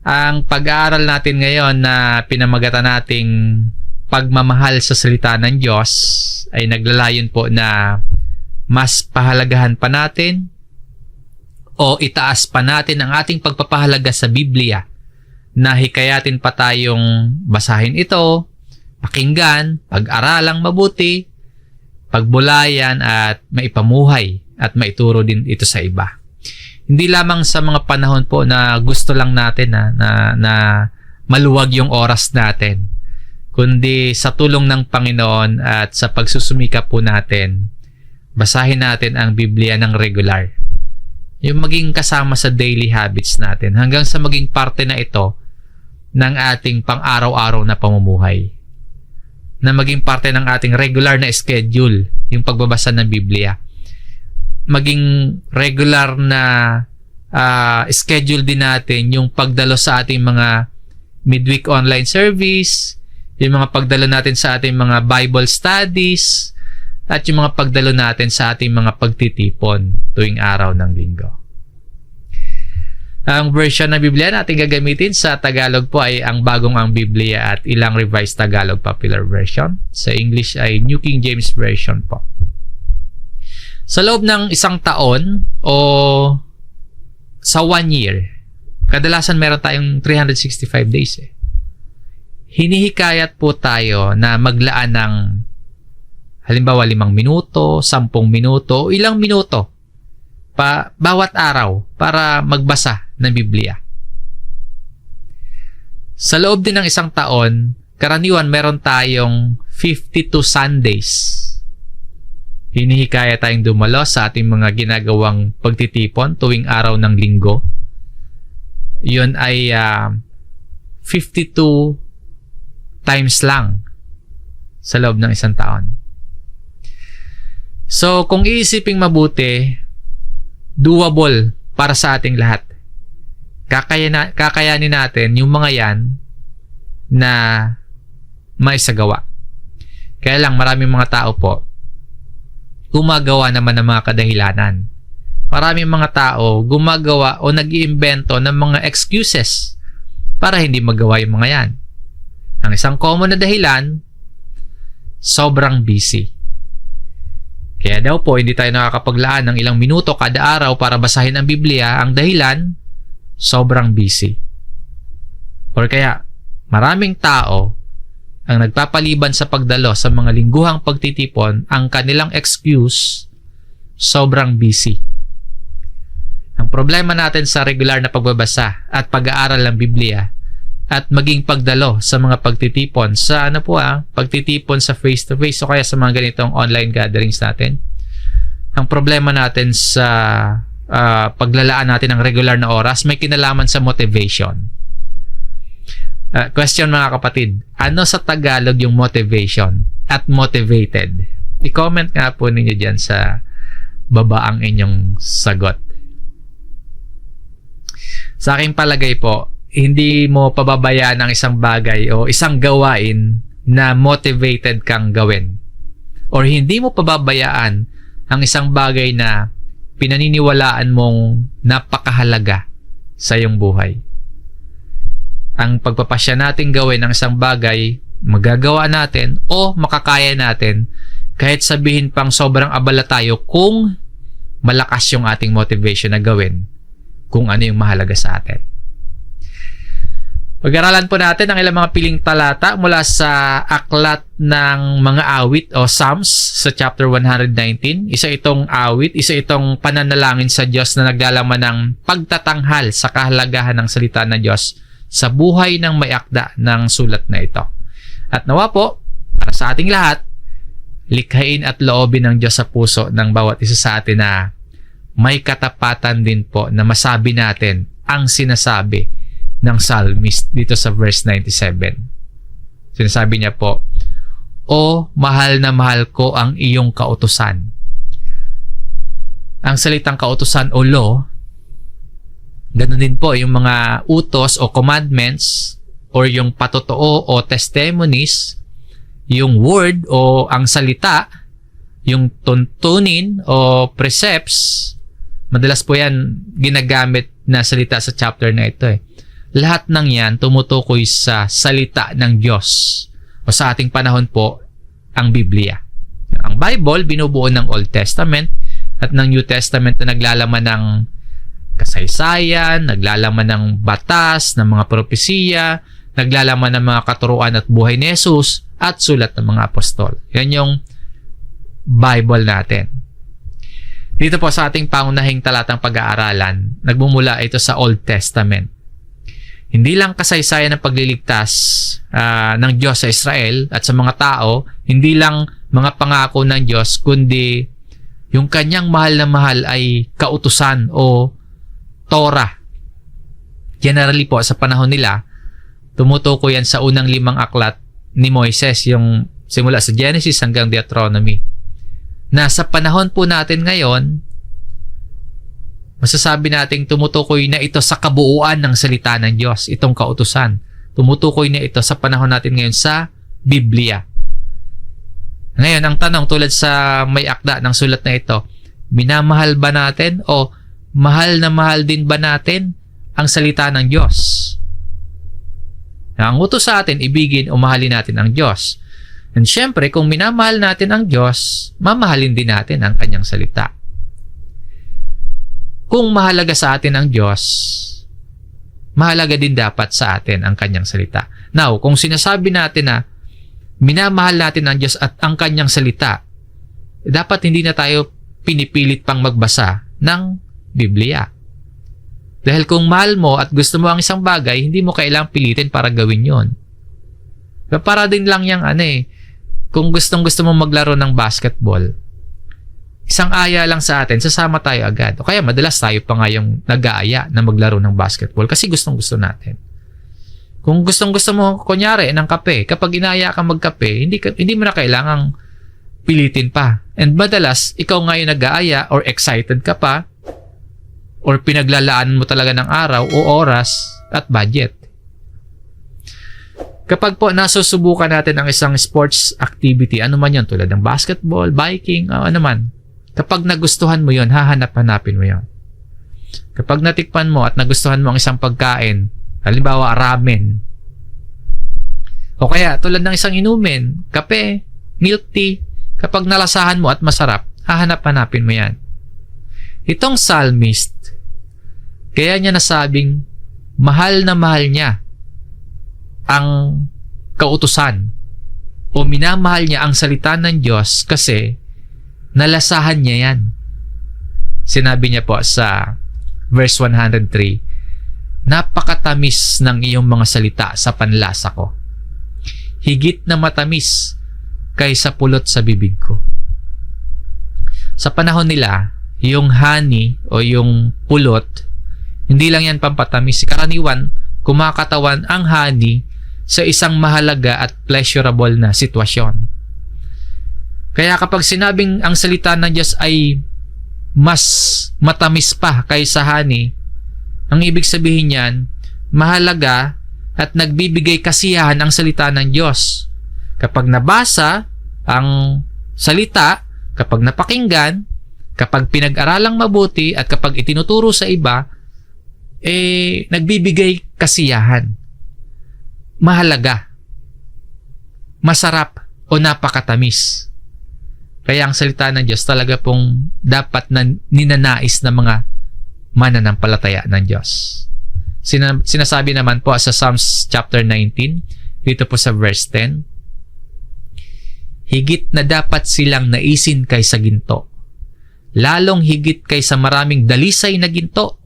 Ang pag-aaral natin ngayon na pinamagatan nating pagmamahal sa salita ng Diyos ay naglalayon po na mas pahalagahan pa natin o itaas pa natin ang ating pagpapahalaga sa Biblia, na hikayatin pa tayong basahin ito, pakinggan, pag-aralang mabuti, pagbulayan at maipamuhay at maituro din ito sa iba. Hindi lamang sa mga panahon po na gusto lang natin na maluwag yung oras natin, kundi sa tulong ng Panginoon at sa pagsusumikap po natin, basahin natin ang Biblia ng regular. Yung maging kasama sa daily habits natin hanggang sa maging parte na ito ng ating pang-araw-araw na pamumuhay. Na maging parte ng ating regular na schedule, yung pagbabasa ng Biblia. Maging regular na schedule din natin yung pagdalo sa ating mga midweek online service, yung mga pagdalo natin sa ating mga Bible studies, at yung mga pagdalo natin sa ating mga pagtitipon tuwing araw ng linggo. Ang version ng Biblia natin gagamitin sa Tagalog po ay ang Bagong ang Biblia at ilang Revised Tagalog Popular Version. Sa English ay New King James Version po. Sa loob ng isang taon o sa 1 year, kadalasan meron tayong 365 days eh. Hinihikayat po tayo na maglaan ng halimbawa 5 minuto, 10 minuto, ilang minuto bawat araw para magbasa ng Biblia. Sa loob din ng isang taon, karaniwan meron tayong 52 Sundays. Hinihikaya tayong dumalo sa ating mga ginagawang pagtitipon tuwing araw ng linggo. Yun ay 52 times lang sa loob ng isang taon. So, kung iisiping mabuti, doable para sa ating lahat. Kakayanin natin yung mga yan na maisagawa. Kaya lang, maraming mga tao po gumagawa naman ng mga kadahilanan. Maraming mga tao gumagawa o nag-iimbento ng mga excuses para hindi magawa yung mga yan. Ang isang common na dahilan, sobrang busy. Kaya daw po, hindi tayo nakakapaglaan ng ilang minuto kada araw para basahin ang Biblia. Ang dahilan, sobrang busy. Or kaya, maraming tao ang nagpapaliban sa pagdalo sa mga lingguhang pagtitipon, ang kanilang excuse, sobrang busy. Ang problema natin sa regular na pagbabasa at pag-aaral ng Biblia at maging pagdalo sa mga pagtitipon sa pagtitipon sa face-to-face o kaya sa mga ganitong online gatherings natin. Ang problema natin sa paglalaan natin ng regular na oras may kinalaman sa motivation. Question mga kapatid, ano sa Tagalog yung motivation at motivated? I-comment nga po ninyo dyan sa baba ang inyong sagot. Sa aking palagay po, hindi mo pababayaan ang isang bagay o isang gawain na motivated kang gawin. Or hindi mo pababayaan ang isang bagay na pinaniniwalaan mong napakahalaga sa iyong buhay. Ang pagpapasya natin gawin ng isang bagay, magagawa natin o makakaya natin kahit sabihin pang sobrang abala tayo kung malakas yung ating motivation na gawin kung ano yung mahalaga sa atin. Pag-aralan po natin ang ilang mga piling talata mula sa aklat ng mga awit o Psalms sa chapter 119. Isa itong awit, isa itong pananalangin sa Diyos na naglalaman ng pagtatanghal sa kahalagahan ng salita ng Diyos sa buhay ng may akda ng sulat na ito. At nawa po, para sa ating lahat, likhain at loobin ng Diyos sa puso ng bawat isa sa atin na may katapatan din po na masabi natin ang sinasabi ng psalmist dito sa verse 97. Sinasabi niya po, "O mahal na mahal ko ang iyong kautusan." Ang salitang kautusan o law, ganun din po yung mga utos o commandments or yung patotoo o testimonies, yung word o ang salita, yung tuntunin o precepts. Madalas po yan ginagamit na salita sa chapter na ito eh. lahat ng yan tumutukoy sa salita ng Diyos o sa ating panahon po, ang Biblia. Ang Bible, binubuo ng Old Testament at ng New Testament na naglalaman ng kasaysayan, naglalaman ng batas, ng mga propesiya, naglalaman ng mga katuruan at buhay ni Jesus at sulat ng mga apostol. Yan yung Bible natin. Dito po sa ating pangunahing talatang pag-aaralan, nagmumula ito sa Old Testament. Hindi lang kasaysayan ng pagliligtas ng Diyos sa Israel at sa mga tao, hindi lang mga pangako ng Diyos, kundi yung kanyang mahal na mahal ay kautusan o Torah. Generally po, sa panahon nila, tumutukoy yan sa unang 5 aklat ni Moises, yung simula sa Genesis hanggang Deuteronomy. Na sa panahon po natin ngayon, masasabi nating tumutukoy na ito sa kabuuan ng salita ng Diyos, itong kautusan. Tumutukoy na ito sa panahon natin ngayon sa Biblia. Ngayon, ang tanong tulad sa may akda ng sulat na ito, minamahal ba natin o mahal na mahal din ba natin ang salita ng Diyos? Ang utos sa atin, ibigin o mahalin natin ang Diyos. And syempre, kung minamahal natin ang Diyos, mamahalin din natin ang kanyang salita. Kung mahalaga sa atin ang Diyos, mahalaga din dapat sa atin ang kanyang salita. Now, kung sinasabi natin na minamahal natin ang Diyos at ang kanyang salita, dapat hindi na tayo pinipilit pang magbasa ng Biblia. Dahil kung mahal mo at gusto mo ang isang bagay, hindi mo kailangang pilitin para gawin yon. Para din lang yung kung gustong-gusto mo maglaro ng basketball, isang aya lang sa atin, sasama tayo agad. O kaya madalas tayo pa nga yung nag-aaya na maglaro ng basketball kasi gustong-gusto natin. Kung gustong-gusto mo, kunyari, ng kape, kapag inaya ka magkape, hindi mo na kailangang pilitin pa. And madalas, ikaw nga yung nag-aaya or excited ka pa or pinaglalaan mo talaga ng araw o oras at budget. Kapag po nasusubukan natin ang isang sports activity, ano man yun, tulad ng basketball, biking, ano man, kapag nagustuhan mo yun, hahanap-hanapin mo yun. Kapag natikpan mo at nagustuhan mo ang isang pagkain, halimbawa ramen, o kaya tulad ng isang inumin, kape, milk tea, kapag nalasahan mo at masarap, hahanap-hanapin mo yan. Itong psalmist, kaya niya nasabing mahal na mahal niya ang kautusan o minamahal niya ang salita ng Diyos kasi nalasahan niya yan. Sinabi niya po sa verse 103, napakatamis ng iyong mga salita sa panlasa ko. Higit na matamis kaysa pulot sa bibig ko. Sa panahon nila, yung honey o yung pulot, hindi lang yan pampatamis. Karaniwan, kumakatawan ang honey sa isang mahalaga at pleasurable na sitwasyon. Kaya kapag sinabing ang salita ng Diyos ay mas matamis pa kaysa honey, ang ibig sabihin niyan, mahalaga at nagbibigay kasiyahan ang salita ng Diyos. Kapag nabasa ang salita, kapag napakinggan, kapag pinag-aralang mabuti at kapag itinuturo sa iba, nagbibigay kasiyahan. Mahalaga, masarap o napakatamis. Kaya ang salita ng Diyos talaga pong dapat na ninanais ng mga mananampalataya ng Diyos. Sinasabi naman po sa Psalms chapter 19, dito po sa verse 10, higit na dapat silang naisin kaysa ginto, lalong higit kaysa maraming dalisay na ginto,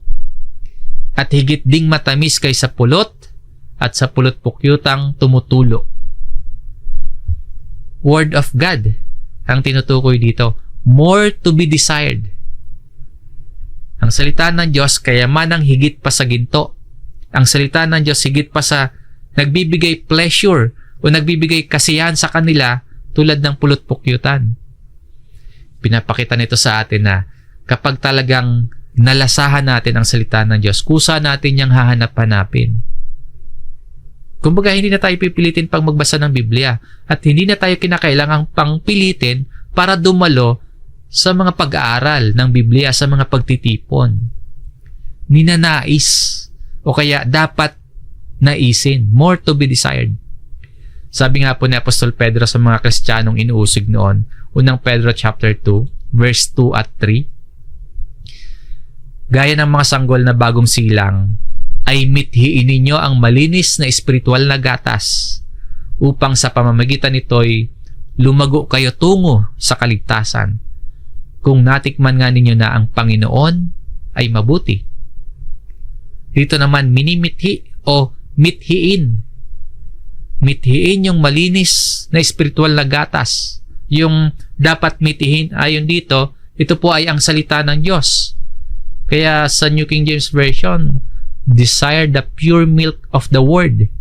at higit ding matamis kaysa pulot, at sa pulot pukyutang tumutulo. Word of God ang tinutukoy dito. More to be desired. Ang salita ng Diyos kayamanang higit pa sa ginto. Ang salita ng Diyos higit pa sa nagbibigay pleasure o nagbibigay kasiyahan sa kanila tulad ng pulot pukyutan. Pinapakita nito sa atin na kapag talagang nalasahan natin ang salita ng Diyos, kusa natin niyang hahanap-hanapin. Kumbaga, hindi na tayo pipilitin pang magbasa ng Biblia at hindi na tayo kinakailangang pang pilitin para dumalo sa mga pag-aaral ng Biblia, sa mga pagtitipon. Ninanais o kaya dapat naisin, more to be desired. Sabi nga po ni Apostol Pedro sa mga Kristiyanong inuusig noon, unang Pedro chapter 2, verse 2 at 3, gaya ng mga sanggol na bagong silang, ay mithiin ninyo ang malinis na espiritual na gatas upang sa pamamagitan nito'y lumago kayo tungo sa kaligtasan. Kung natikman nga ninyo na ang Panginoon ay mabuti. Dito naman minimithi o mithiin. Mithiin yung malinis na espiritual na gatas. Yung dapat mithiin ayon dito, ito po ay ang salita ng Diyos. Kaya sa New King James Version, desire the pure milk of the word.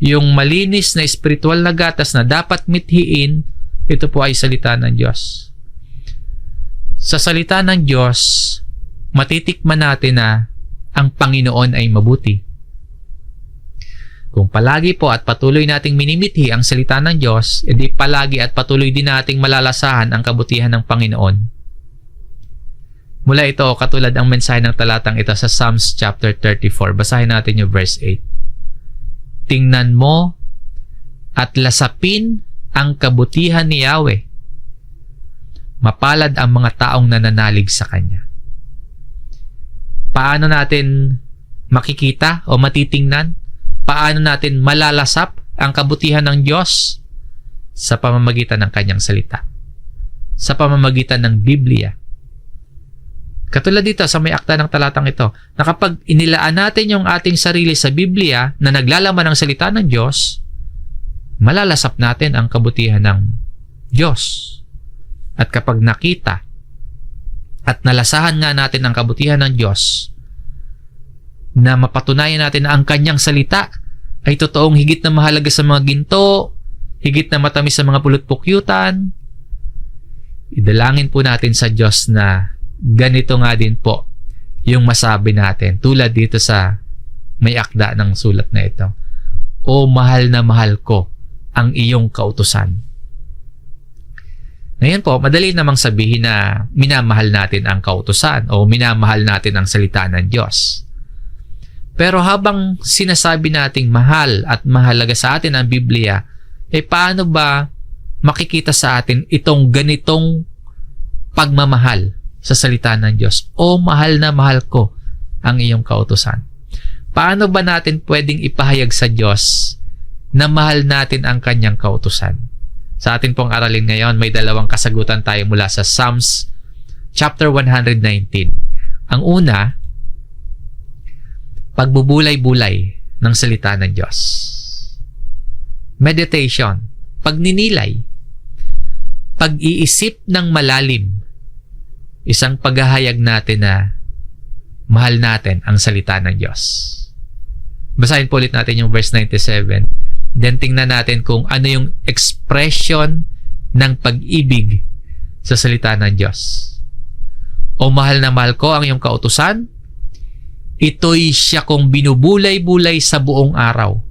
Yung malinis na espiritual na gatas na dapat mithiin, ito po ay salita ng Diyos. Sa salita ng Diyos, matitikman natin na ang Panginoon ay mabuti. Kung palagi po at patuloy nating minimithi ang salita ng Diyos, edi palagi at patuloy din nating malalasahan ang kabutihan ng Panginoon. Mula ito, katulad ang mensahe ng talatang ito sa Psalms chapter 34. Basahin natin yung verse 8. Tingnan mo at lasapin ang kabutihan ni Yahweh. Mapalad ang mga taong nananalig sa Kanya. Paano natin makikita o matitingnan? Paano natin malalasap ang kabutihan ng Diyos? Sa pamamagitan ng Kanyang salita. Sa pamamagitan ng Biblia. Katulad dito sa may akda ng talatang ito, na kapag inilaan natin yung ating sarili sa Biblia na naglalaman ng salita ng Diyos, malalasap natin ang kabutihan ng Diyos. At kapag nakita at nalasahan nga natin ang kabutihan ng Diyos, na mapatunayan natin na ang Kanyang salita ay totoong higit na mahalaga sa mga ginto, higit na matamis sa mga pulot-pukyutan, idalangin po natin sa Diyos na ganito nga din po yung masabi natin. Tulad dito sa may akda ng sulat na ito. O mahal na mahal ko ang iyong kautusan. Ngayon po, madali namang sabihin na minamahal natin ang kautusan o minamahal natin ang salita ng Diyos. Pero habang sinasabi nating mahal at mahalaga sa atin ang Biblia, paano ba makikita sa atin itong ganitong pagmamahal sa salita ng Diyos? O mahal na mahal ko ang iyong kautusan. Paano ba natin pwedeng ipahayag sa Diyos na mahal natin ang Kanyang kautusan? Sa atin pong aralin ngayon, may dalawang kasagutan tayo mula sa Psalms chapter 119. Ang una, pagbubulay-bulay ng salita ng Diyos. Meditation, pagninilay, pag-iisip ng malalim, isang paghahayag natin na mahal natin ang salita ng Diyos. Basahin po ulit natin yung verse 97. Then tingnan natin kung ano yung expression ng pag-ibig sa salita ng Diyos. O mahal na mahal ko ang iyong kautusan, ito'y siya kong binubulay-bulay sa buong araw.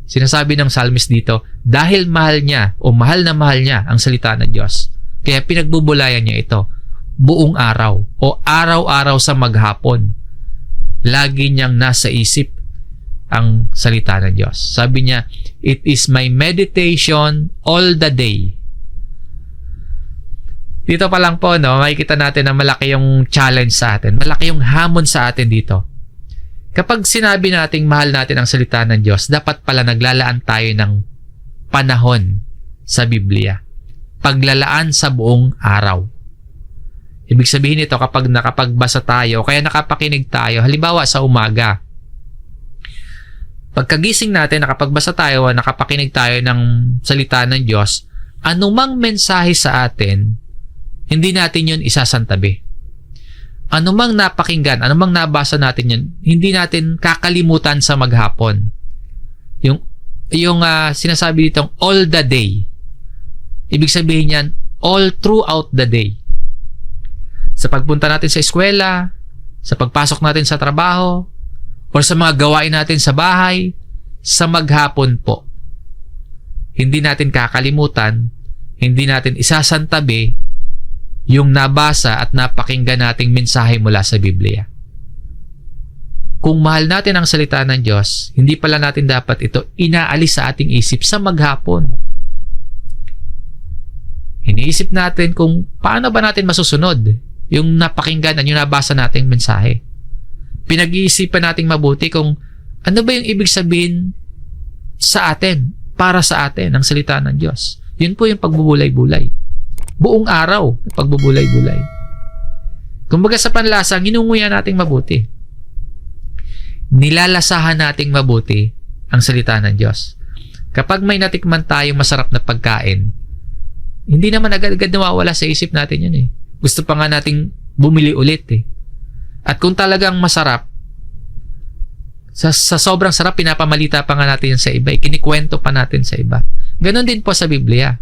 Sinasabi ng psalmist dito, dahil mahal niya o mahal na mahal niya ang salita ng Diyos, kaya pinagbubulayan niya ito buong araw o araw-araw sa maghapon. Lagi niyang nasa isip ang salita ng Diyos. Sabi niya, it is my meditation all the day. Dito pa lang po, makikita natin na malaki yung challenge sa atin. Malaki yung hamon sa atin dito. Kapag sinabi nating mahal natin ang salita ng Diyos, dapat pala naglalaan tayo ng panahon sa Biblia. Paglalaan sa buong araw. Ibig sabihin nito, kapag nakapagbasa tayo, kaya nakapakinig tayo, halimbawa sa umaga, pagkagising natin, nakapagbasa tayo, nakapakinig tayo ng salita ng Diyos, anumang mensahe sa atin, hindi natin yun isasantabi. Anumang napakinggan, anumang nabasa natin yun, hindi natin kakalimutan sa maghapon. Yung sinasabi ditong all the day, ibig sabihin yan, all throughout the day. Sa pagpunta natin sa eskwela, sa pagpasok natin sa trabaho, o sa mga gawain natin sa bahay, sa maghapon po. Hindi natin kakalimutan, hindi natin isasantabi yung nabasa at napakinggan nating mensahe mula sa Biblia. kung mahal natin ang salita ng Diyos, hindi pala natin dapat ito inaalis sa ating isip sa maghapon. Iniisip natin kung paano ba natin masusunod yung napakinggan at yung nabasa nating mensahe. Pinag-iisipan nating mabuti kung ano ba yung ibig sabihin sa atin, para sa atin, ang salita ng Diyos. Yun po yung pagbubulay-bulay. Buong araw, pagbubulay-bulay. Kumbaga sa panlasa, ginunguya nating mabuti. Nilalasahan nating mabuti ang salita ng Diyos. Kapag may natikman tayong masarap na pagkain, hindi naman agad-agad nawawala sa isip natin yun eh. Gusto pa nga nating bumili ulit eh. At kung talagang masarap, sa sobrang sarap, pinapamalita pa nga natin yun sa iba. Ikinikwento pa natin sa iba. Ganon din po sa Biblia.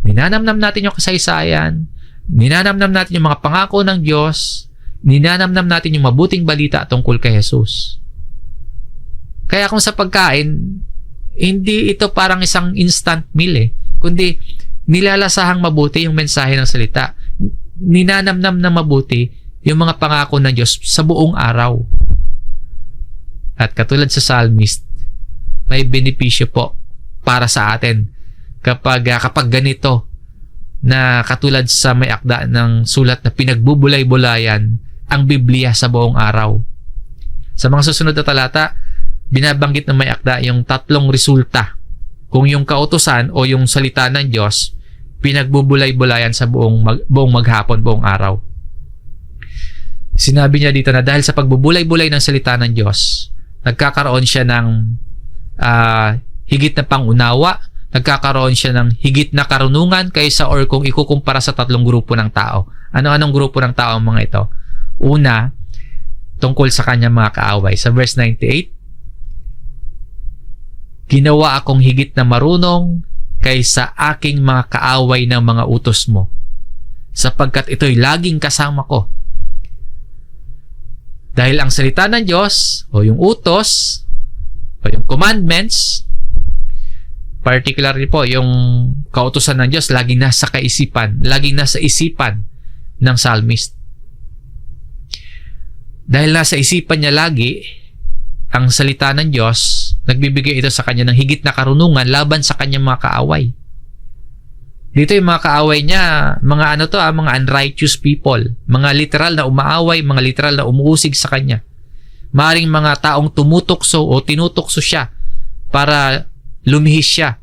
Ninanamnam natin yung kasaysayan, ninanamnam natin yung mga pangako ng Diyos, ninanamnam natin yung mabuting balita tungkol kay Jesus. Kaya kung sa pagkain, hindi ito parang isang instant meal eh, kundi nilalasahang mabuti yung mensahe ng salita. Ninanamnam na mabuti yung mga pangako ng Diyos sa buong araw. At katulad sa psalmist, may benepisyo po para sa atin kapag ganito na katulad sa may akda ng sulat na pinagbubulay-bulayan ang Biblia sa buong araw. Sa mga susunod na talata, binabanggit ng may akda yung tatlong resulta kung yung kautusan o yung salita ng Diyos pinagbubulay-bulayan sa buong maghapon, buong araw. Sinabi niya dito na dahil sa pagbubulay-bulay ng salita ng Diyos, nagkakaroon siya ng higit na pangunawa, nagkakaroon siya ng higit na karunungan kaysa or kung ikukumpara sa tatlong grupo ng tao. Ano-anong grupo ng tao ang mga ito? Una, tungkol sa kanyang mga kaaway. Sa verse 98, ginawa akong higit na marunong kaysa aking mga kaaway ng mga utos mo, sapagkat ito'y laging kasama ko. Dahil ang salita ng Diyos o yung utos o yung commandments, particularly po yung kautusan ng Diyos, laging nasa kaisipan, laging nasa isipan ng psalmist. Dahil nasa isipan niya lagi ang salita ng Diyos, nagbibigay ito sa kanya ng higit na karunungan laban sa kanyang mga kaaway. Dito yung mga kaaway niya, mga mga unrighteous people, mga literal na umaaway, mga literal na umuusig sa kanya. Maaring mga taong tumutukso o tinutukso siya para lumihis siya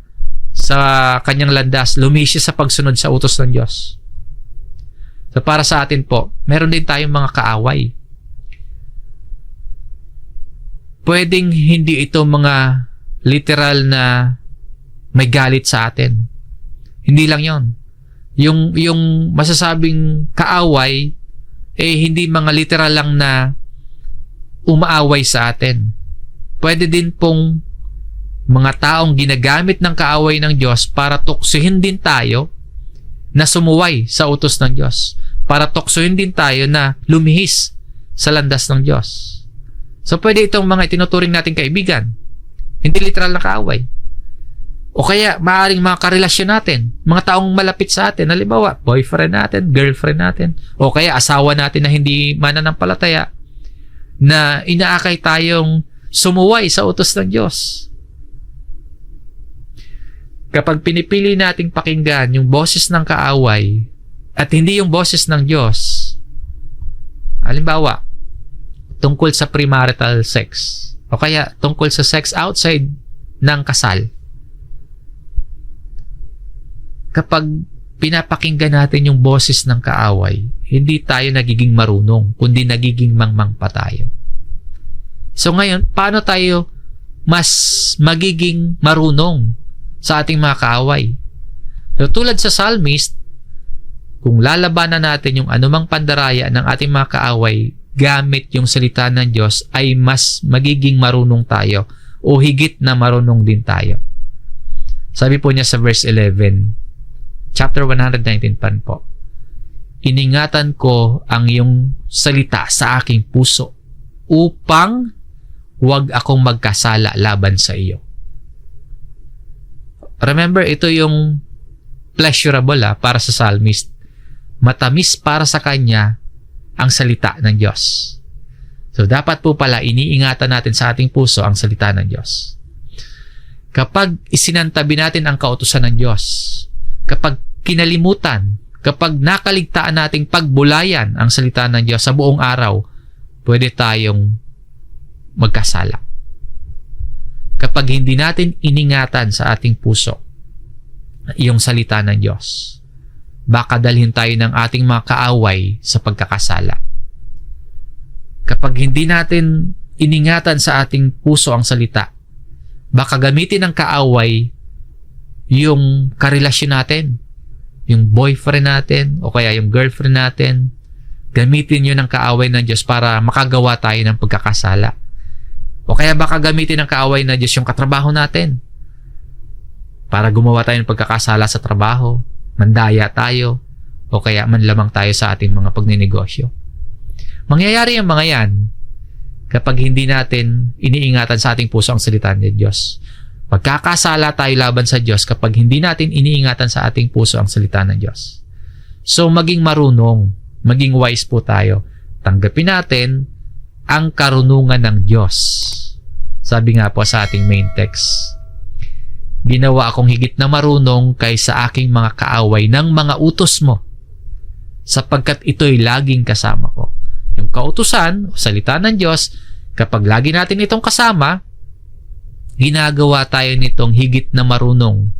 sa kanyang landas, lumihis siya sa pagsunod sa utos ng Diyos. So para sa atin po, meron din tayong mga kaaway. Pwedeng hindi ito mga literal na may galit sa atin. Hindi lang yon. Yung masasabing kaaway, hindi mga literal lang na umaaway sa atin. Pwede din pong mga taong ginagamit ng kaaway ng Diyos para tuksuhin din tayo na sumuway sa utos ng Diyos. Para tuksuhin din tayo na lumihis sa landas ng Diyos. So pwede itong mga itinuturing nating kaibigan. Hindi literal na kaaway. O kaya maaaring mga karelasyon natin, mga taong malapit sa atin, halimbawa boyfriend natin, girlfriend natin, o kaya asawa natin na hindi mananampalataya, na inaakay tayong sumuway sa utos ng Diyos. Kapag pinipili nating pakinggan yung boses ng kaaway at hindi yung boses ng Diyos, halimbawa, tungkol sa premarital sex, o kaya tungkol sa sex outside ng kasal, kapag pinapakinggan natin yung boses ng kaaway, hindi tayo nagiging marunong, kundi nagiging mangmang pa tayo. So ngayon, paano tayo mas magiging marunong sa ating mga kaaway? So, tulad sa psalmist, kung lalabanan natin yung anumang pandaraya ng ating mga kaaway gamit yung salita ng Diyos, ay mas magiging marunong tayo o higit na marunong din tayo. Sabi po niya sa verse 11, chapter 119 pan po, iningatan ko ang iyong salita sa aking puso upang huwag akong magkasala laban sa iyo. Remember, ito yung pleasurable para sa psalmist. Matamis para sa kanya ang salita ng Diyos. So, dapat po pala iniingatan natin sa ating puso ang salita ng Diyos. Kapag isinantabi natin ang kautusan ng Diyos, kapag kinalimutan, kapag nakaligtaan nating pagbulayan ang salita ng Diyos sa buong araw, pwede tayong magkasala. Kapag hindi natin iningatan sa ating puso yung salita ng Diyos, baka dalhin tayo ng ating mga kaaway sa pagkakasala. Kapag hindi natin iningatan sa ating puso ang salita, baka gamitin ng kaaway yung karelasyon natin, yung boyfriend natin o kaya yung girlfriend natin. Gamitin yun ng kaaway ng Diyos para makagawa tayo ng pagkakasala. O kaya baka gamitin ng kaaway ng Diyos yung katrabaho natin para gumawa tayo ng pagkakasala sa trabaho, mandaya tayo, o kaya manlamang tayo sa ating mga pagninegosyo. Mangyayari ang mga yan kapag hindi natin iniingatan sa ating puso ang salita ng Diyos. Pagkakasala tayo laban sa Diyos kapag hindi natin iniingatan sa ating puso ang salita ng Diyos. So, maging marunong, maging wise po tayo. Tanggapin natin ang karunungan ng Diyos. Sabi nga po sa ating main text, ginawa akong higit na marunong kaysa aking mga kaaway ng mga utos mo, sapagkat ito'y laging kasama ko. Yung kautusan, salita ng Diyos, kapag lagi natin itong kasama, ginagawa tayo nitong higit na marunong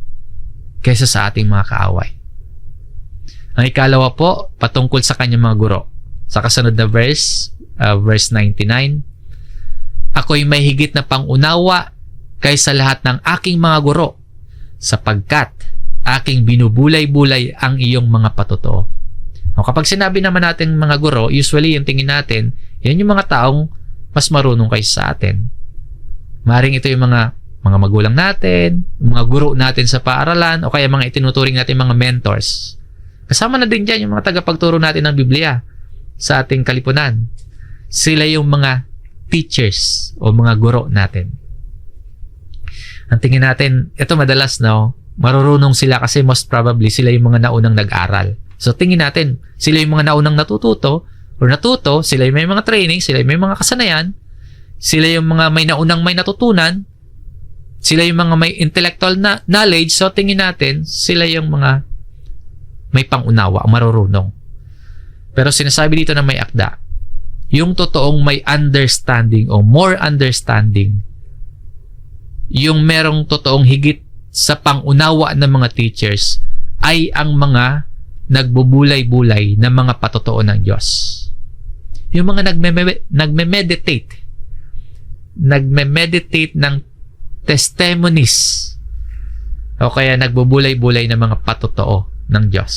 kaysa sa ating mga kaaway. Ang ikalawa po, patungkol sa kanyang mga guro. Sa kasunod na verse 99, ako'y may higit na pangunawa kaysa lahat ng aking mga guro, sapagkat aking binubulay-bulay ang iyong mga patotoo. O kapag sinabi naman natin mga guro, usually yung tingin natin, yan yung mga taong mas marunong kaysa sa atin. Maring ito yung mga magulang natin, mga guro natin sa paaralan, o kaya mga itinuturing natin mga mentors. Kasama na din dyan yung mga tagapagturo natin ng Biblia sa ating kalipunan. Sila yung mga teachers o mga guro natin. Ang tingin natin, ito madalas marurunong sila kasi most probably sila yung mga naunang nag-aral. So tingin natin, sila yung mga naunang natuto, sila yung may mga training, sila yung may mga kasanayan, sila yung mga may naunang may natutunan, sila yung mga may intellectual na knowledge. So tingin natin, sila yung mga may pangunawa, marurunong. Pero sinasabi dito na may akda, yung totoong may understanding o more understanding, yung merong totoong higit sa pangunawa ng mga teachers, ay ang mga nagbubulay-bulay ng mga patotoo ng Diyos. Yung mga nagme-meditate ng testimonies o kaya nagbubulay-bulay ng mga patotoo ng Diyos.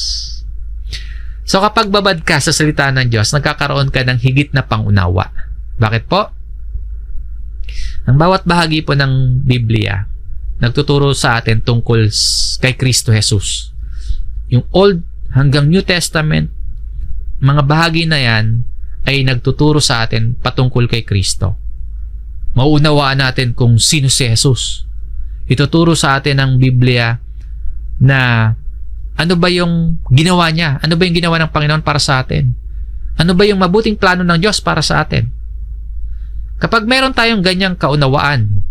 So kapag babad ka sa salita ng Diyos, nagkakaroon ka ng higit na pangunawa. Bakit po? Ang bawat bahagi po ng Biblia nagtuturo sa atin tungkol kay Kristo Jesus. Yung Old hanggang New Testament, mga bahagi na yan ay nagtuturo sa atin patungkol kay Kristo. Mauunawaan natin kung sino si Jesus. Ituturo sa atin ng Biblia na ano ba yung ginawa niya? Ano ba yung ginawa ng Panginoon para sa atin? Ano ba yung mabuting plano ng Diyos para sa atin? Kapag meron tayong ganyang kaunawaan,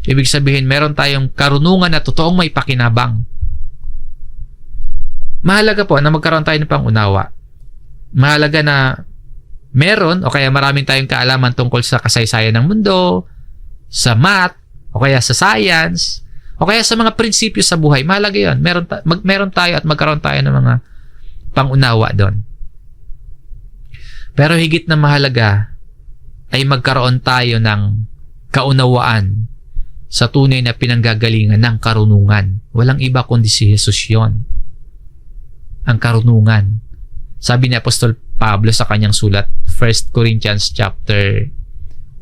ibig sabihin meron tayong karunungan na totoong may pakinabang. Mahalaga po na magkaroon tayo ng pangunawa. Mahalaga na meron o kaya maraming tayong kaalaman tungkol sa kasaysayan ng mundo, sa math, o kaya sa science, o kaya sa mga prinsipyo sa buhay. Mahalaga yun. Meron tayo at magkaroon tayo ng mga pangunawa doon. Pero higit na mahalaga ay magkaroon tayo ng kaunawaan sa tunay na pinanggagalingan ng karunungan. Walang iba kundi si Jesus yon. Ang karunungan. Sabi ni Apostol Pablo sa kanyang sulat, 1 Corinthians chapter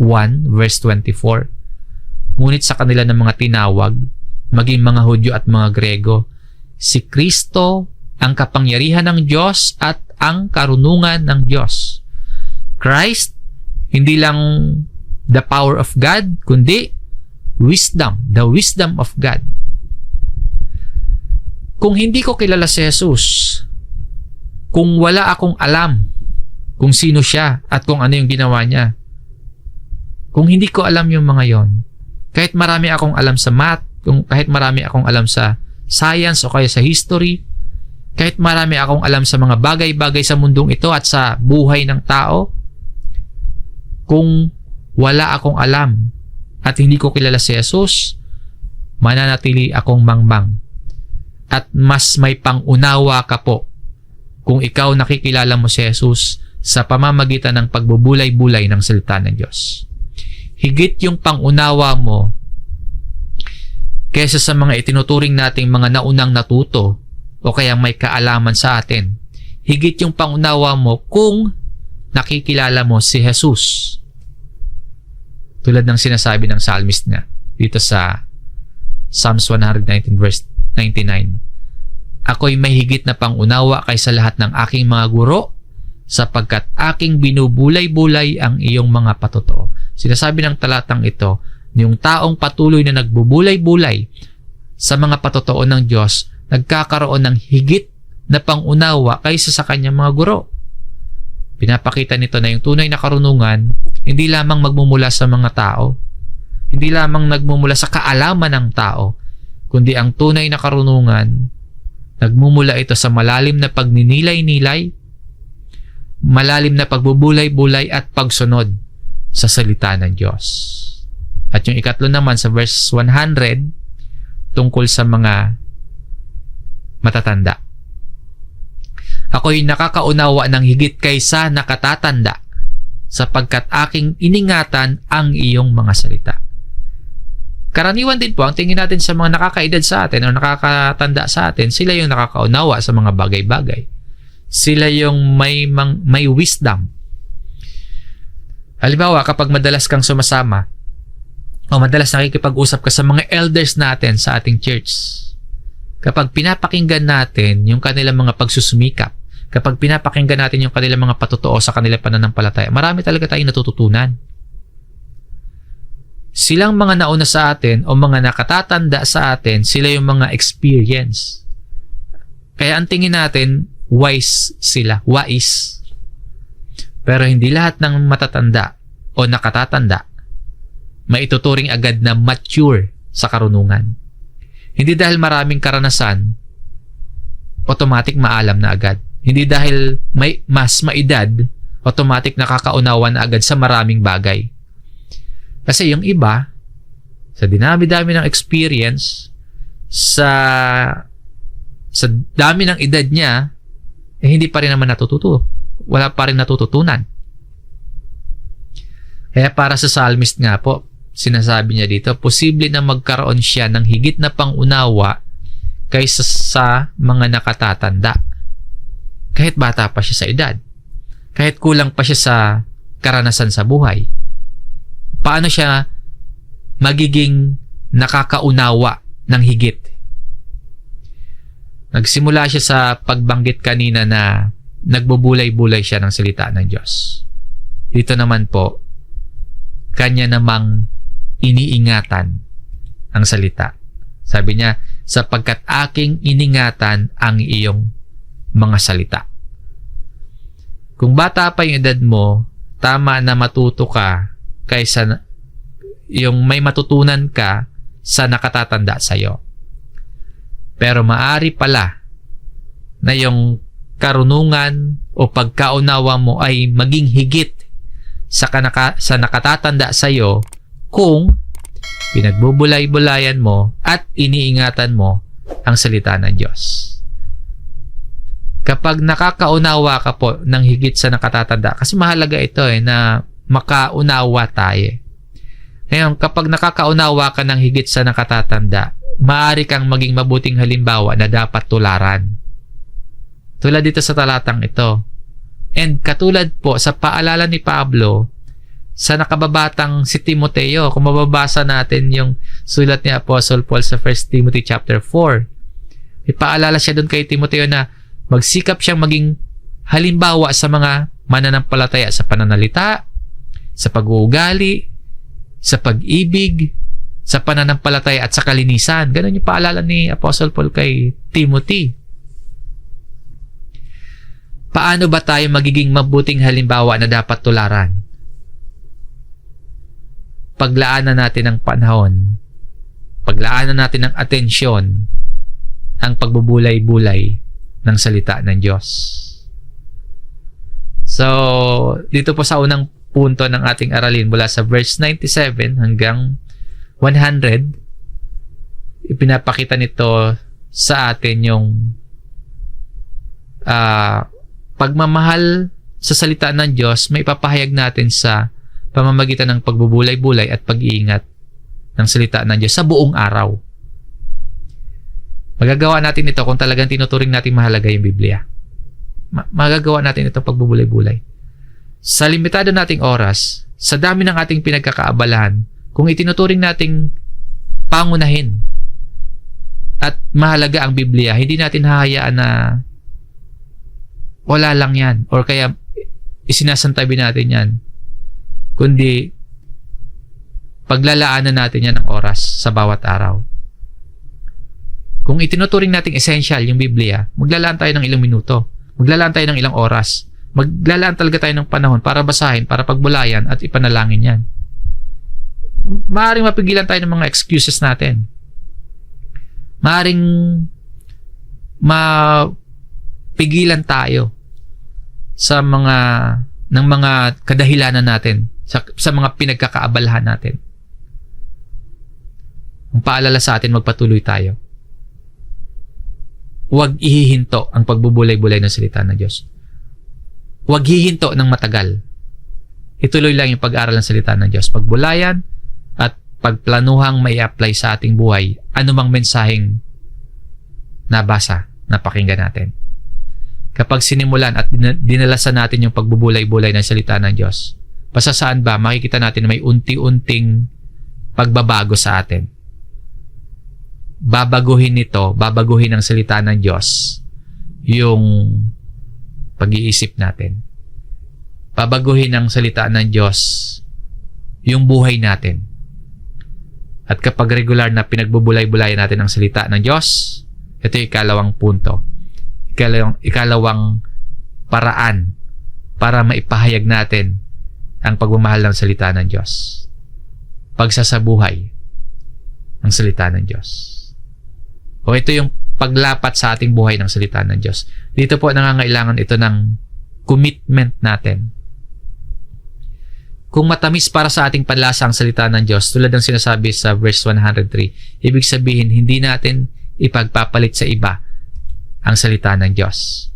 1 verse 24. Ngunit sa kanila ng mga tinawag, maging mga Hudyo at mga Grego, si Kristo ang kapangyarihan ng Diyos at ang karunungan ng Diyos. Christ, hindi lang the power of God, kundi wisdom, the wisdom of God. Kung hindi ko kilala si Jesus, kung wala akong alam kung sino siya at kung ano yung ginawa niya, Kung hindi ko alam yung mga yon, kahit marami akong alam sa math, kahit marami akong alam sa science o kaya sa history, kahit marami akong alam sa mga bagay-bagay sa mundong ito at sa buhay ng tao, kung wala akong alam at hindi ko kilala si Jesus, mananatili akong mangmang. At mas may pangunawa ka po kung ikaw nakikilala mo si Jesus sa pamamagitan ng pagbubulay-bulay ng salita ng Diyos. Higit yung pangunawa mo kaysa sa mga itinuturing nating mga naunang natuto o kaya may kaalaman sa atin. Higit yung pangunawa mo kung nakikilala mo si Jesus. Tulad ng sinasabi ng psalmist nga dito sa Psalms 119 verse 99. Ako'y may higit na pangunawa kaysa lahat ng aking mga guro, sapagkat aking binubulay-bulay ang iyong mga patotoo. Sinasabi ng talatang ito, yung taong patuloy na nagbubulay-bulay sa mga patotoo ng Diyos, nagkakaroon ng higit na pangunawa kaysa sa kanyang mga guro. Pinapakita nito na yung tunay na karunungan, hindi lamang magmumula sa mga tao, hindi lamang nagmumula sa kaalaman ng tao, kundi ang tunay na karunungan, nagmumula ito sa malalim na pagninilay-nilay, malalim na pagbubulay-bulay at pagsunod sa salita ng Diyos. At yung ikatlo naman sa verse 100, tungkol sa mga matatanda. Ako'y nakakaunawa ng higit kaysa nakatatanda, sapagkat aking iningatan ang iyong mga salita. Karaniwan din po, ang tingin natin sa mga nakakaedad sa atin o nakakatanda sa atin, sila yung nakakaunawa sa mga bagay-bagay. Sila yung may wisdom. Halimbawa, kapag madalas kang sumasama o madalas nakikipag-usap ka sa mga elders natin sa ating church, kapag pinapakinggan natin yung kanilang mga pagsusumikap, kapag pinapakinggan natin yung kanilang mga patotoo sa kanilang pananampalataya, marami talaga tayong natututunan. Silang mga nauna sa atin o mga nakatatanda sa atin, sila yung mga experience. Kaya ang tingin natin, wise sila, wise. Pero hindi lahat ng matatanda o nakatatanda maituturing agad na mature sa karunungan. Hindi dahil maraming karanasan, automatic maalam na agad. Hindi dahil may mas maedad, automatic nakakaunawa na agad sa maraming bagay. Kasi yung iba, sa dinami-dami ng experience, sa dami ng edad niya, hindi pa rin naman natututo. Wala pa rin natututunan. Kaya para sa psalmist nga po, sinasabi niya dito, posible na magkaroon siya ng higit na pangunawa kaysa sa mga nakatatanda. Kahit bata pa siya sa edad. Kahit kulang pa siya sa karanasan sa buhay. Paano siya magiging nakakaunawa ng higit? Nagsimula siya sa pagbanggit kanina na nagbubulay-bulay siya ng salita ng Diyos. Dito naman po, kanya namang iniingatan ang salita. Sabi niya, sapagkat aking iningatan ang iyong mga salita. Kung bata pa yung edad mo, tama na matuto ka kaysa yung may matutunan ka sa nakatatanda sa'yo. Pero maari pala na yung karunungan o pagkaunawa mo ay maging higit sa nakatatanda sa'yo kung pinagbubulay-bulayan mo at iniingatan mo ang salita ng Diyos. Kapag nakakaunawa ka po ng higit sa nakatatanda, kasi mahalaga ito na makaunawa tayo. Ngayon, kapag nakakaunawa ka ng higit sa nakatatanda, maaari kang maging mabuting halimbawa na dapat tularan. Tulad dito sa talatang ito. And katulad po sa paalala ni Pablo sa nakababatang si Timoteo, kung mababasa natin yung sulat ni Apostle Paul sa 1 Timothy chapter 4, ipaalala siya doon kay Timoteo na magsikap siyang maging halimbawa sa mga mananampalataya sa pananalita, sa pag-uugali, sa pag-ibig, sa pananampalataya at sa kalinisan. Ganun yung paalala ni Apostle Paul kay Timothy. Paano ba tayo magiging mabuting halimbawa na dapat tularan? paglaanan natin ng panahon, paglaanan natin ng atensyon ang pagbubulay-bulay ng salita ng Diyos. So, dito po sa unang punto ng ating aralin mula sa verse 97 hanggang 100, ipinapakita nito sa atin yung pagmamahal sa salita ng Diyos, may ipapahayag natin sa pamamagitan ng pagbubulay-bulay at pag-iingat ng salita ng Diyos sa buong araw. Magagawa natin ito kung talagang tinuturing natin mahalaga yung Biblia. Magagawa natin ito pagbubulay-bulay. Sa limitado nating oras, sa dami ng ating pinagkakaabalahan, kung itinuturing nating pangunahin at mahalaga ang Biblia, hindi natin hahayaan na wala lang yan or kaya isinasantabi natin yan, kundi paglalaanan natin yan ng oras sa bawat araw. Kung itinuturing nating essential yung Biblia, maglalaan tayo ng ilang minuto, maglalaan tayo ng ilang oras, maglalaan talaga tayo ng panahon para basahin, para pagbulayan at ipanalangin yan. Maaaring mapigilan tayo ng mga excuses natin. Maaaring mapigilan tayo sa mga kadahilanan natin, sa mga pinagkakaabalahan natin. Ang paalala sa atin, magpatuloy tayo. Huwag ihihinto ang pagbubulay-bulay ng salita ng Diyos. Huwag hihinto ng matagal. Ituloy lang yung pag-aaral ng salita ng Diyos. Pagbulayan at pagplanuhang may apply sa ating buhay anumang mensaheng nabasa, napakinggan natin. Kapag sinimulan at dinalasan natin yung pagbubulay-bulay ng salita ng Diyos, basta saan ba makikita natin na may unti-unting pagbabago sa atin. Babaguhin ng salita ng Diyos yung pag-iisip natin. Babaguhin ng salita ng Diyos yung buhay natin. At kapag regular na pinagbubulay-bulayan natin ang salita ng Diyos, ito yung ikalawang punto. Ikalawang paraan para maipahayag natin ang pagmamahal ng salita ng Diyos. Pagsasabuhay ng salita ng Diyos. O ito yung paglapat sa ating buhay ng salita ng Diyos. Dito po nangangailangan ito ng commitment natin. Kung matamis para sa ating panlasa ang salita ng Diyos, tulad ng sinasabi sa verse 103, ibig sabihin, hindi natin ipagpapalit sa iba ang salita ng Diyos.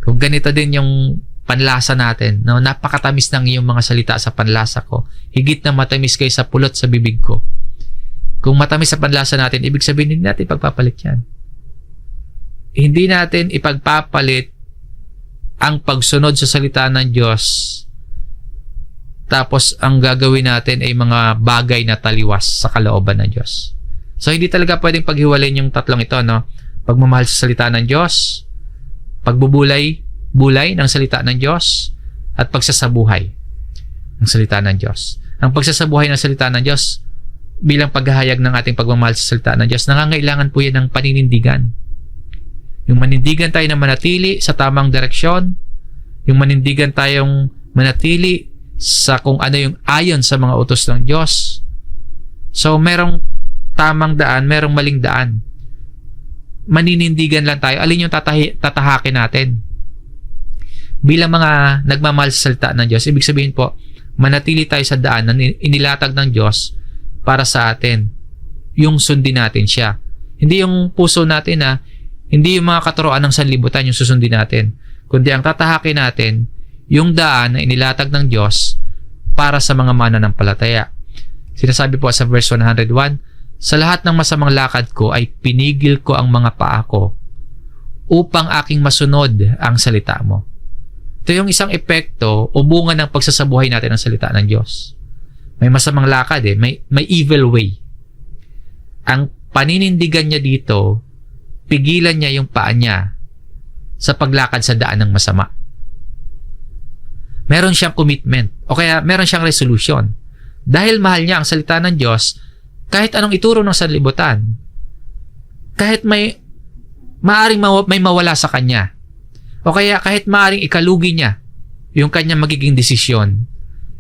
Kung ganito din yung panlasa natin, no, napakatamis ng iyong mga salita sa panlasa ko, higit na matamis kayo sa pulot sa bibig ko. Kung matamis sa panlasa natin, ibig sabihin, hindi natin ipagpapalit yan. Hindi natin ipagpapalit ang pagsunod sa salita ng Diyos, tapos ang gagawin natin ay mga bagay na taliwas sa kalooban ng Diyos. So, hindi talaga pwedeng paghiwalayin yung tatlong ito, no? Pagmamahal sa salita ng Diyos, pagbubulay-bulay ng salita ng Diyos, at pagsasabuhay ng salita ng Diyos. Ang pagsasabuhay ng salita ng Diyos bilang paghahayag ng ating pagmamahal sa salita ng Diyos, nangangailangan po yan ng paninindigan. Yung manindigan tayo na manatili sa tamang direksyon, yung manindigan tayong manatili sa kung ano yung ayon sa mga utos ng Diyos. So, merong tamang daan, merong maling daan. Maninindigan lang tayo. Alin yung tatahakin natin? Bilang mga nagmamahal sa salita ng Diyos, ibig sabihin po, manatili tayo sa daan na inilatag ng Diyos para sa atin. Yung sundin natin siya. Hindi yung puso natin hindi yung mga katuroan ng sanlibutan yung susundin natin. Kundi ang tatahakin natin, yung daan na inilatag ng Diyos para sa mga mananampalataya. Sinasabi po sa verse 101, sa lahat ng masamang lakad ko ay pinigil ko ang mga paa ko upang aking masunod ang salita mo. Ito yung isang epekto o bunga ng pagsasabuhay natin ng salita ng Diyos. May masamang lakad may evil way. Ang paninindigan niya dito, pigilan niya yung paa niya sa paglakad sa daan ng masama. Meron siyang commitment o kaya meron siyang resolution. Dahil mahal niya ang salita ng Diyos, kahit anong ituro ng sanlibutan, kahit maaring may mawala sa kanya, o kaya kahit maaring ikalugi niya yung kanyang magiging desisyon,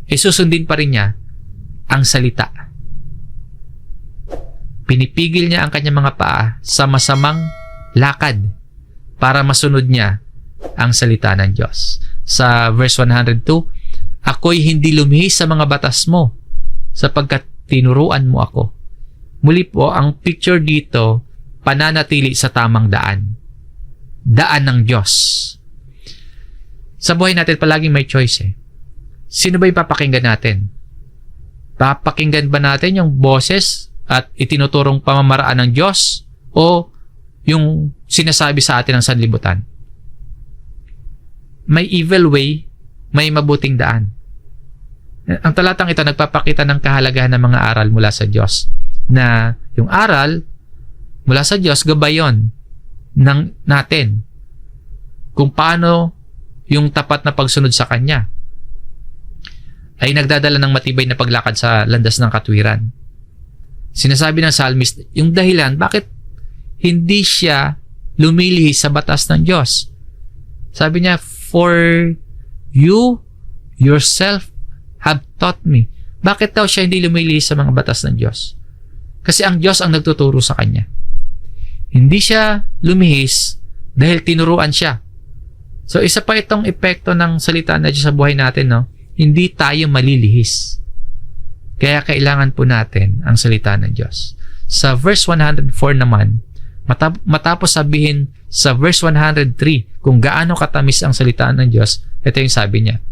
susundin pa rin niya ang salita. Pinipigil niya ang kanyang mga paa sa masamang lakad para masunod niya ang salita ng Diyos. Sa verse 102, ako'y hindi lumihis sa mga batas mo sapagkat tinuruan mo ako. Muli po, ang picture dito, pananatili sa tamang daan. Daan ng Diyos. Sa buhay natin, palaging may choice eh. Sino ba yung papakinggan natin? Papakinggan ba natin yung boses at itinuturong pamamaraan ng Diyos o yung sinasabi sa atin ng sanlibutan? May evil way, may mabuting daan. Ang talatang ito nagpapakita ng kahalagahan ng mga aral mula sa Diyos. Na yung aral mula sa Diyos, gabayon natin kung paano yung tapat na pagsunod sa Kanya ay nagdadala ng matibay na paglakad sa landas ng katwiran. Sinasabi ng psalmist, yung dahilan bakit hindi siya lumilihis sa batas ng Diyos. Sabi niya, for you yourself have taught me. Bakit daw siya hindi lumilihis sa mga batas ng Diyos? Kasi ang Diyos ang nagtuturo sa kanya. Hindi siya lumihis dahil tinuruan siya. So isa pa itong epekto ng salita na Diyos sa buhay natin, no? Hindi tayo malilihis. Kaya kailangan po natin ang salita ng Diyos. Sa verse 104 naman, matapos sabihin sa verse 103 kung gaano katamis ang salita ng Diyos, ito yung sabi niya,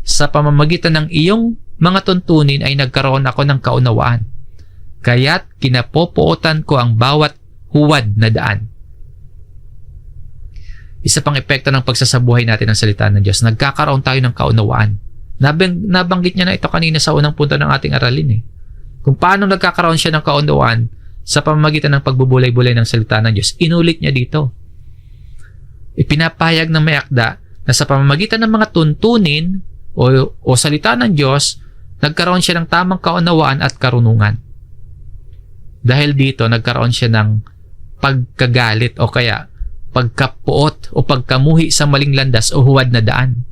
sa pamamagitan ng iyong mga tuntunin ay nagkaroon ako ng kaunawaan. Kaya't kinapopuotan ko ang bawat huwad na daan. Isa pang epekto ng pagsasabuhay natin ng salita ng Diyos, nagkakaroon tayo ng kaunawaan. Nabanggit niya na ito kanina sa unang punto ng ating aralin. Kung paano nagkakaroon siya ng kaunawaan sa pamamagitan ng pagbubulay-bulay ng salita ng Diyos. Inulit niya dito. Ipinapahayag ng may akda na sa pamamagitan ng mga tuntunin o salita ng Diyos, nagkaroon siya ng tamang kaunawaan at karunungan. Dahil dito, nagkaroon siya ng pagkagalit o kaya pagkapuot o pagkamuhi sa maling landas o huwad na daan.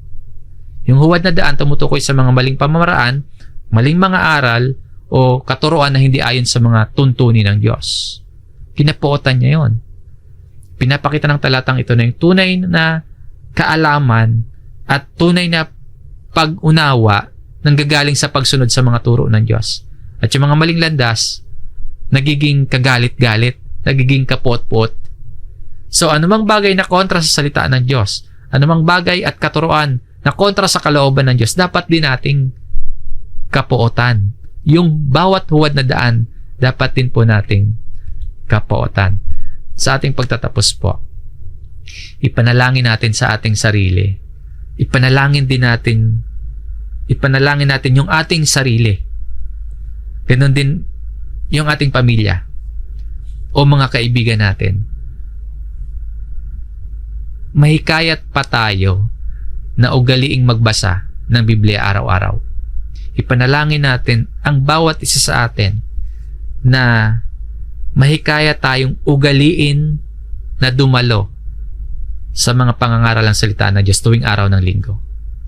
Yung huwad na daan tumutukoy sa mga maling pamamaraan, maling mga aral o katuruan na hindi ayon sa mga tuntunin ng Diyos. Kinapuotan niya yon. Pinapakita ng talatang ito na yung tunay na kaalaman at tunay na pag-unawa nanggagaling sa pagsunod sa mga turo ng Diyos. At yung mga maling landas, nagiging kagalit-galit, nagiging kapot-pot. So, anumang bagay na kontra sa salita ng Diyos, anumang bagay at katuruan na kontra sa kalooban ng Diyos, dapat din nating kapuotan. Yung bawat huwad na daan, dapat din po nating kapuotan. Sa ating pagtatapos po, ipanalangin natin sa ating sarili. Ipanalangin natin yung ating sarili. Ganon din yung ating pamilya o mga kaibigan natin. Mahikayat pa tayo na ugaliing magbasa ng Biblia araw-araw. Ipanalangin natin ang bawat isa sa atin na mahikayat tayong ugaliin na dumalo sa mga pangangaral ng salita ng Diyos tuwing araw ng linggo.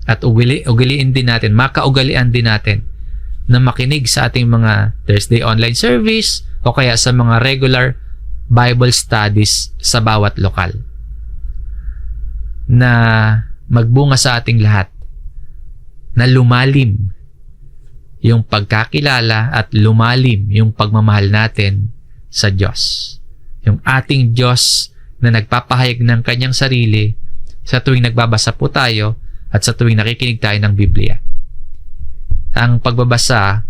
At ugaliin din natin, makaugalian din natin na makinig sa ating mga Thursday online service o kaya sa mga regular Bible studies sa bawat lokal. Na magbunga sa ating lahat na lumalim yung pagkakilala at lumalim yung pagmamahal natin sa Diyos. Yung ating Diyos na nagpapahayag ng kanyang sarili sa tuwing nagbabasa po tayo at sa tuwing nakikinig tayo ng Biblia. Ang pagbabasa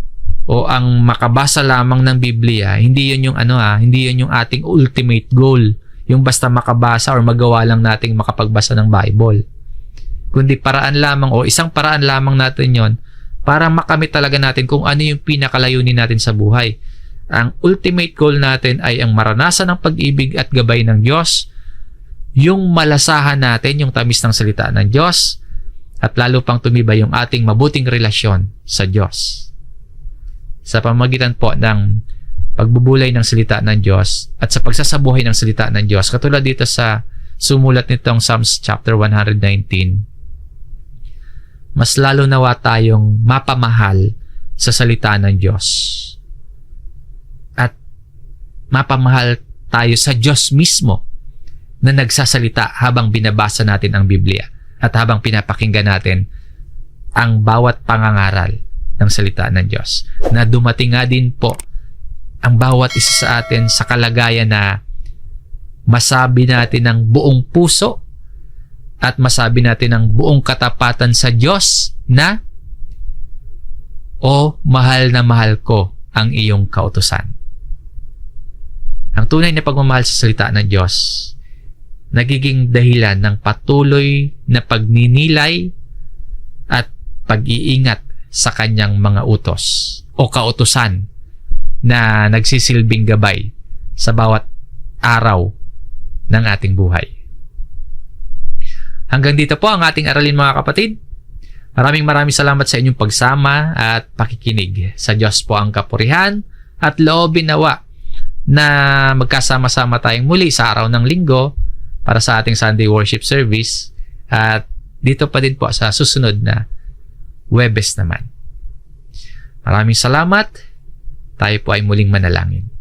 o ang makabasa lamang ng Biblia, hindi yun yung hindi yun yung ating ultimate goal, yung basta makabasa or magawa lang nating makapagbasa ng Bible. Kundi paraan lamang o isang paraan lamang natin yon para makamit talaga natin kung ano yung pinakalayunin natin sa buhay. Ang ultimate goal natin ay ang maranasan ng pag-ibig at gabay ng Diyos, yung malasahan natin yung tamis ng salita ng Diyos, at lalo pang tumibay yung ating mabuting relasyon sa Diyos. Sa pamamagitan po ng pagbubulay ng salita ng Diyos at sa pagsasabuhay ng salita ng Diyos, katulad dito sa sumulat nitong Psalms chapter 119, mas lalo nawa tayong mapamahal sa salita ng Diyos. At mapamahal tayo sa Diyos mismo na nagsasalita habang binabasa natin ang Biblia at habang pinapakinggan natin ang bawat pangangaral ng salita ng Diyos. Na dumating nga din po ang bawat isa sa atin sa kalagayan na masabi natin ng buong puso at masabi natin ng buong katapatan sa Diyos na, "O mahal na mahal ko ang iyong kautusan." Ang tunay na pagmamahal sa salita ng Diyos nagiging dahilan ng patuloy na pagninilay at pag-iingat sa kanyang mga utos o kautusan na nagsisilbing gabay sa bawat araw ng ating buhay. Hanggang dito po ang ating aralin, mga kapatid. Maraming salamat sa inyong pagsama at pakikinig. Sa Diyos po ang kapurihan at loobin nawa na magkasama-sama tayong muli sa araw ng Linggo para sa ating Sunday worship service, at dito pa din po sa susunod na Huwebes naman. Maraming salamat. Tayo po ay muling manalangin.